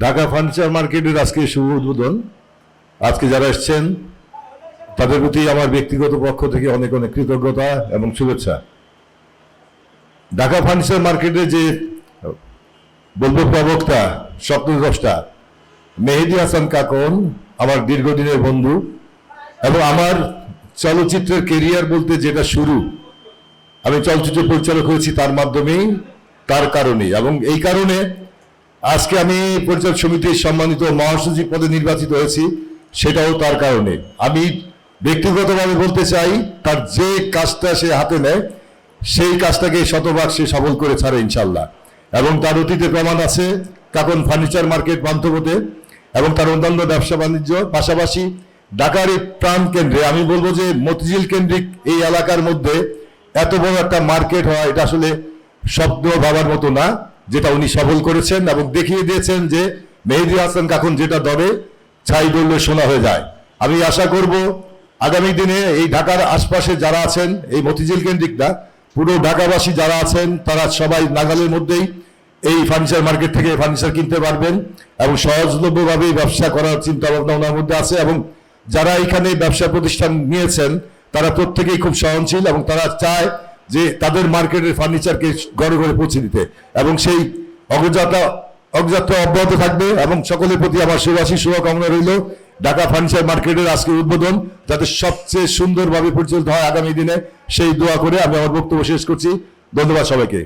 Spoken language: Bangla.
ঢাকা ফার্নিচার মার্কেটের আজকে শুভ উদ্বোধন। আজকে যারা এসেছেন তাদের প্রতি আমার ব্যক্তিগত পক্ষ থেকে অনেক অনেক কৃতজ্ঞতা এবং শুভেচ্ছা। ঢাকা ফার্নিচার মার্কেটে যে বলবো প্রবক্তা স্বপ্নদ্রষ্টা মেহেদী হাসান কাকন আমার দীর্ঘদিনের বন্ধু এবং আমার চলচ্চিত্রের কেরিয়ার বলতে যেটা শুরু, আমি চলচ্চিত্র পরিচালক হয়েছি তার মাধ্যমেই, তার কারণেই, এবং এই কারণে আজকে আমি পরিচালক সমিতির সম্মানিত মহাসচিব পদে নির্বাচিত হয়েছি, সেটাও তার কারণে। আমি ব্যক্তিগতভাবে বলতে চাই, তার যে কাজটা সে হাতে নেয় সেই কাজটাকে শতভাগ সে সফল করে ছাড়ে ইনশাল্লাহ। এবং তার অতীতে প্রমাণ আছে কাকন ফার্নিচার মার্কেট বান্ধবতে এবং তার অন্যান্য ব্যবসা বাণিজ্য, পাশাপাশি ঢাকার এই প্রাণ কেন্দ্রে আমি বলবো যে মতিঝিল কেন্দ্রিক এই এলাকার মধ্যে এত বড় একটা মার্কেট হয় এটা আসলে স্বপ্ন ভাবার মতো না, যেটা উনি সফল করেছেন এবং দেখিয়ে দিয়েছেন যে মেহেদী হাসান কাকন যেটা ধরে ছাই বললে সোনা হয়ে যায়। আমি আশা করব আগামী দিনে এই ঢাকার আশপাশে যারা আছেন, এই মতিঝিল কেন্দ্রিক না, পুরো ঢাকাবাসী যারা আছেন তারা সবাই নাগালের মধ্যেই এই ফার্নিচার মার্কেট থেকে ফার্নিচার কিনতে পারবেন এবং সহজলভ্যভাবে ব্যবসা করার চিন্তা ভাবনা ওনার মধ্যে আছে। এবং যারা এখানে ব্যবসা প্রতিষ্ঠান নিয়েছেন তারা প্রত্যেকেই খুব সহনশীল এবং তারা চায় যে তাদের মার্কেটের ফার্নিচারকে ঘরে ঘরে পৌঁছে দিতে, এবং সেই অগ্রযাত্রা অব্যাহত থাকবে। এবং সকলের প্রতি আমার সুবাসী শুভকামনা রইল ঢাকা ফার্নিচার মার্কেটের আজকের উদ্বোধন যাতে সবচেয়ে সুন্দরভাবে পরিচালিত হয় আগামী দিনে, সেই দোয়া করে আমি আমার বক্তব্য শেষ করছি। ধন্যবাদ সবাইকে।